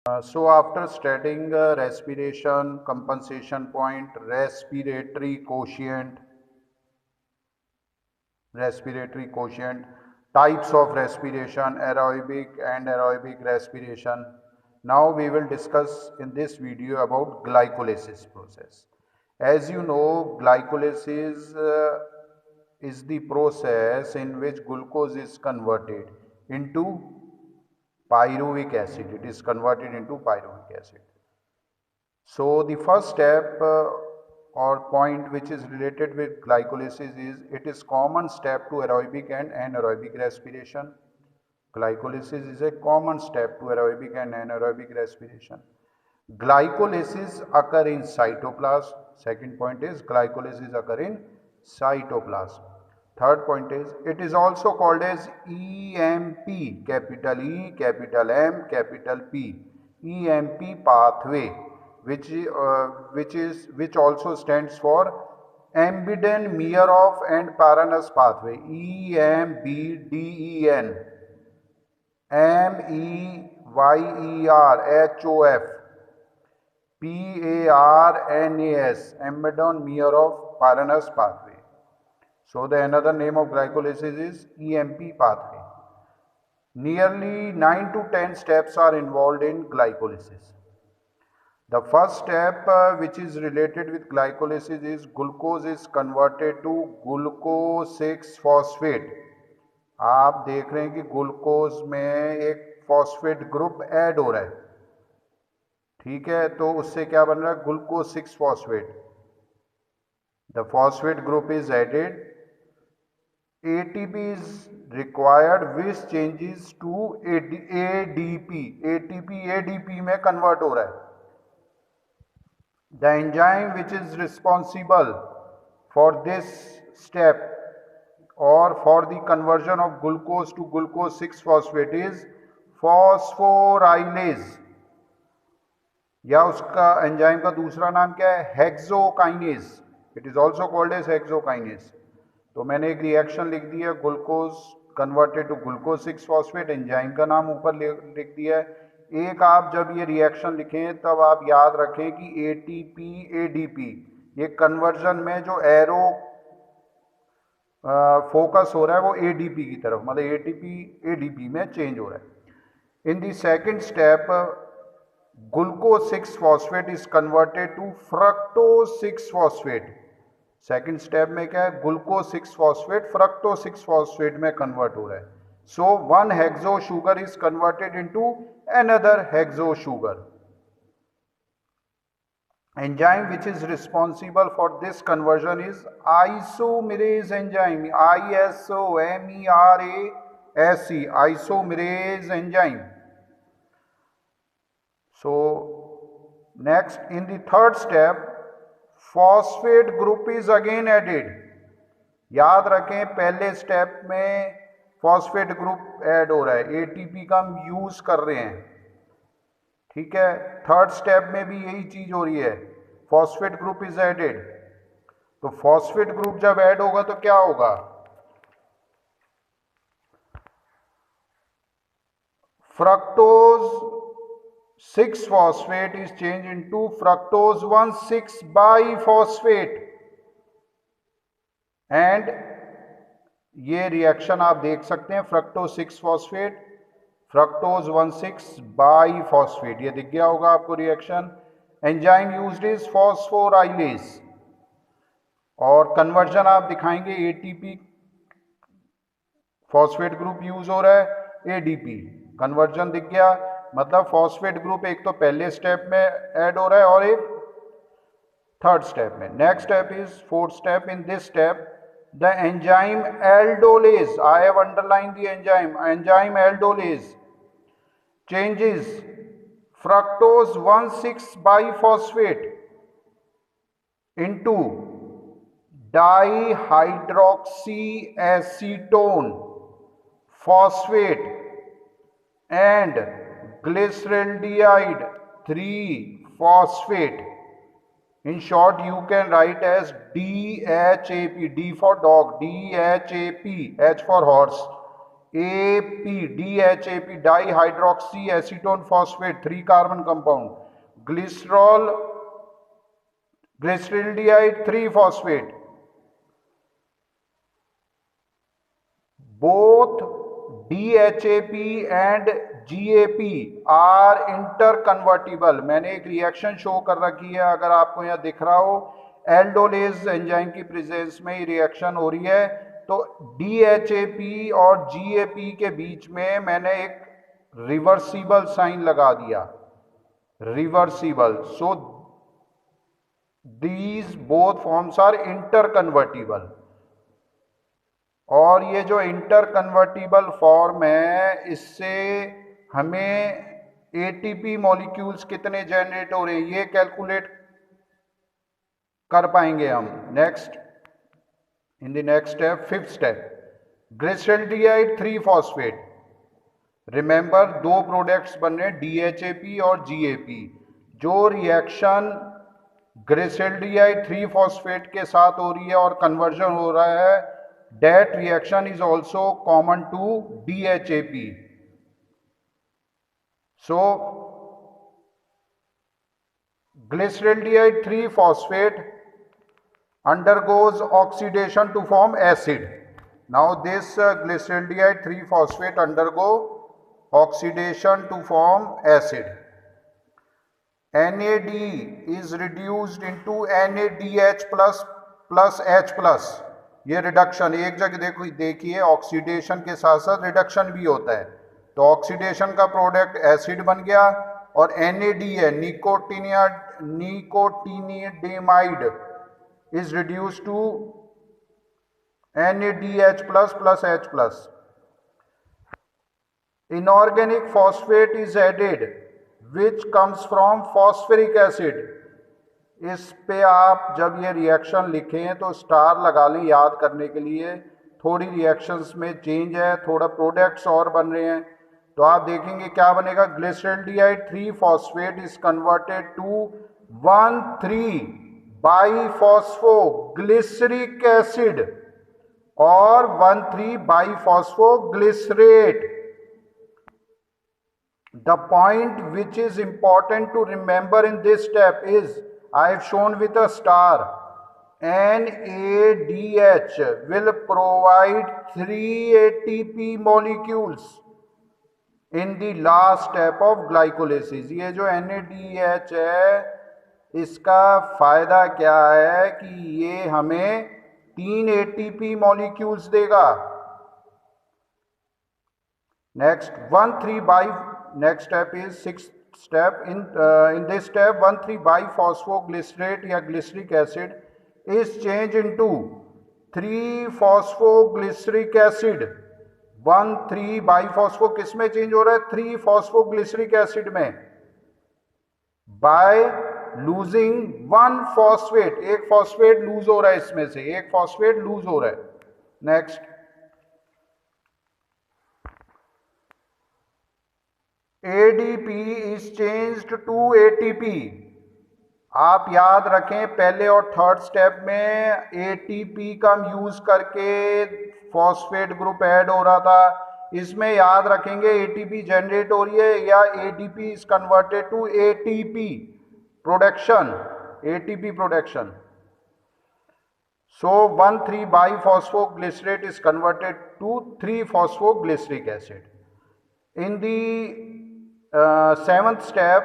So after studying respiration, compensation point, respiratory quotient, types of respiration, aerobic and aerobic respiration. Now we will discuss in this video about glycolysis process. As you know, glycolysis is the process in which glucose is converted into pyruvic acid. It is converted into pyruvic acid. So the first step or point which is related with glycolysis is it is common step to aerobic and anaerobic respiration. Glycolysis is a common step to aerobic and anaerobic respiration. Glycolysis occur in cytoplasm. Second point is glycolysis occur in cytoplasm. Third point is it is also called as EMP, capital E, capital M, capital P, EMP pathway, which also stands for Embeden, Meyerhof and Paranas pathway. EMBDEN, MEYERHOF, PARNAS, Embedon Meyerhof Paranas pathway. So the another name of glycolysis is EMP pathway. Nearly 9 to 10 steps are involved in glycolysis. The first step which is related with glycolysis is glucose is converted to glucose 6 phosphate. आप देख रहे हैं कि glucose में एक phosphate group add हो रहा है, ठीक है, तो उससे क्या बन रहा है, glucose 6 phosphate. The phosphate group is added, ATP is required which changes to ADP. ATP ADP में convert हो रहा है. The enzyme which is responsible for this step or for the conversion of glucose to glucose 6 phosphate is phosphorylase, या उसका enzyme का दूसरा नाम क्या है, hexokinase. It is also called as hexokinase. तो मैंने एक रिएक्शन लिख दिया, glucose converted to glucose 6 phosphate, enzyme का नाम ऊपर लिख दिया है. एक आप जब ये रिएक्शन लिखें तब आप याद रखें कि ATP ADP ये कन्वर्जन में जो एरो फोकस हो रहा है वो ADP की तरफ, मतलब ATP ADP में चेंज हो रहा है. In the second step glucose 6 phosphate is converted to fructose 6 phosphate. Second step में क्या है, ग्लूकोज 6 फॉस्फेट फ्रक्टोज 6 फॉस्फेट में कन्वर्ट हो रहा है. So one hexose sugar is converted into another hexose sugar. Enzyme which is responsible for this conversion is isomerase enzyme, ISOMERASE, isomerase enzyme. So next, in the third step phosphate group is again added. याद रखें पहले step में phosphate group add हो रहा है, ATP का हम use कर रहे हैं, ठीक है. थर्ड स्टेप में भी यही चीज हो रही है, फॉस्फेट ग्रुप इज एडेड. तो फॉस्फेट ग्रुप जब ऐड होगा तो क्या होगा, fructose 6 phosphate is changed into fructose 1,6 biphosphate. And ये रिएक्शन आप देख सकते हैं, फ्रक्टोज 6 फॉस्फेट फ्रक्टोज 1,6 बाईफॉस्फेट, ये दिख गया होगा आपको reaction. Enzyme used is phosphorylase और कन्वर्जन आप दिखाएंगे, ATP फॉस्फेट ग्रुप यूज हो रहा है, ADP कन्वर्जन दिख गया. मतलब फॉस्फेट ग्रुप एक तो पहले स्टेप में ऐड हो रहा है और एक थर्ड स्टेप में. Next step is fourth step. In this step the enzyme aldolase, I have underline the enzyme aldolase changes fructose 1,6 biphosphate into dihydroxy acetone phosphate and glyceraldehyde 3-phosphate. In short, you can write as DHAP, D for dog, DHAP, H for horse, AP, DHAP, dihydroxy acetone phosphate, 3 carbon compound, glycerol, glyceraldehyde 3 phosphate. Both DHAP and GAP are interconvertible. मैंने एक reaction show कर रखी है, अगर आपको यहाँ दिख रहा हो, एल्डोलेज एंजाइम की प्रेजेंस में ये रिएक्शन हो रही है, तो DHAP और GAP के बीच में मैंने एक रिवर्सिबल साइन लगा दिया, reversible. So these both forms are interconvertible. और ये जो इंटर कन्वर्टिबल फॉर्म है, इससे हमें एटीपी मॉलिक्यूल्स कितने जनरेट हो रहे हैं ये कैलकुलेट कर पाएंगे हम. Next, in the next step, fifth step, glyceraldehyde 3 phosphate. Remember, दो प्रोडक्ट्स बन रहे हैं, DHAP और GAP. जो रिएक्शन ग्लिसरल्डिहाइड 3 फॉस्फेट के साथ हो रही है और कन्वर्जन हो रहा है, that reaction is also common to DHAP. So glyceraldehyde 3 phosphate undergoes oxidation to form acid. Now this glyceraldehyde 3 phosphate undergo oxidation to form acid. NAD is reduced into NADH plus H plus. ये reduction एक जगह देखिए, oxidation के साथ साथ reduction भी होता है. तो ऑक्सीडेशन का प्रोडक्ट एसिड बन गया, और NAD है, nicotinamide, is reduce to NADH plus H plus. Inorganic phosphate is added which comes from phosphoric acid. इस पे आप जब ये रिएक्शन लिखें तो स्टार लगा लें याद करने के लिए. थोड़ी रिएक्शंस में चेंज है, थोड़ा प्रोडक्ट्स और बन रहे हैं, तो आप देखेंगे क्या बनेगा. Glyceraldehyde 3 phosphate is converted to one three biphosphoglyceric acid और one three biphosphoglycerate. The point which is important to remember in this step is, I have shown with a star, NADH will provide 3 ATP molecules in the last step of glycolysis. ये जो NADH है, इसका फायदा क्या है कि ये हमें 3 ATP molecules देगा. Next step is sixth step. In this step, 1,3-biphosphoglysrate या glyceric acid is changed into 3-phosphoglyceric acid. 1,3-biphospho किस में चेंज हो रहा है? 3-phosphoglyceric acid में. By losing 1 phosphate, एक phosphate lose हो रहा है, इसमें से एक phosphate lose हो रहा है. Next, ADP is changed to ATP. आप याद रखें, पहले और थर्ड स्टेप में ATP का यूज करके फॉस्फेट ग्रुप ऐड हो रहा था. इसमें याद रखेंगे ATP जनरेट हो रही है या ADP is converted to ATP production. ATP production. So 1,3-biphosphoglycerate is converted to 3-phosphoglyceric acid. In the seventh step,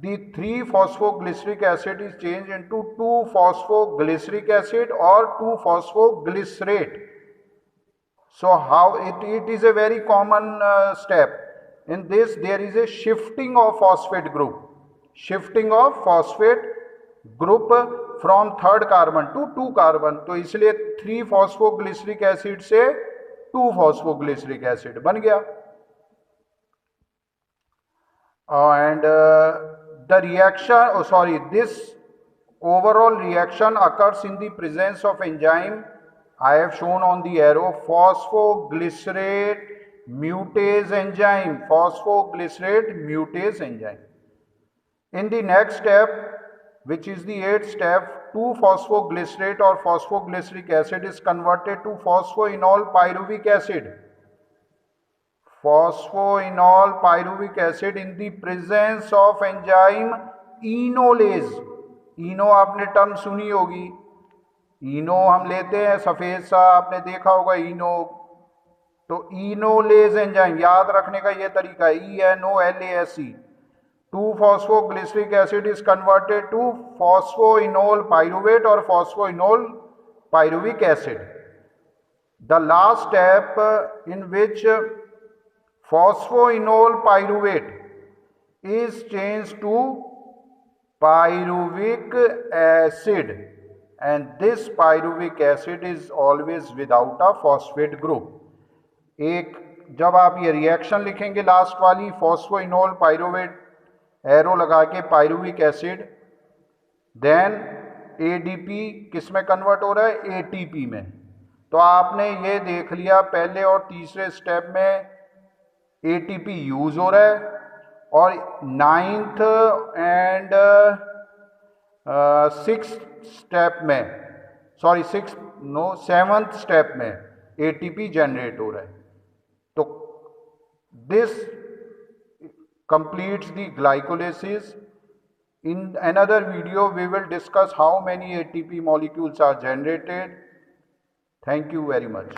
the 3-phosphoglyceric acid is changed into 2-phosphoglyceric acid or 2-phosphoglycerate. So how it is a very common step. In this there is a shifting of phosphate group, from third carbon to 2 carbon. तो इसलिए 3-phosphoglyceric acid से 2-phosphoglyceric acid बन गया. And the reaction, this overall reaction occurs in the presence of enzyme I have shown on the arrow, phosphoglycerate mutase enzyme. In the next step, which is the 8th step, 2-phosphoglycerate or phosphoglyceric acid is converted to phosphoenol pyruvic acid. phosphoenol pyruvic acid in the presence of enzyme enolase. इनो आपने term सुनी होगी, इनो हम लेते हैं सफ़ेद सा, आपने देखा होगा इनो, तो इनोलेज एंजाइम याद रखने का ये तरीका है, ENOLASE. 2-phosphoglyceric acid is converted to phosphoenol pyruvate or phosphoenol pyruvic acid. The last step in which phosphoenol pyruvate is changed to pyruvic acid, and this pyruvic acid is always without a phosphate group. एक जब आप ये reaction लिखेंगे last वाली, phosphoenol pyruvate arrow लगा के pyruvic acid, then ADP किस में कन्वर्ट हो रहा है, एटीपी में. तो आपने ये देख लिया पहले और तीसरे स्टेप में एटीपी यूज हो रहा है, और 9th एंड 6th स्टेप में, सॉरी 7th स्टेप में एटीपी जनरेट हो रहा है. तो this completes the glycolysis. In another video we will discuss how many ATP molecules are generated. Thank you very much.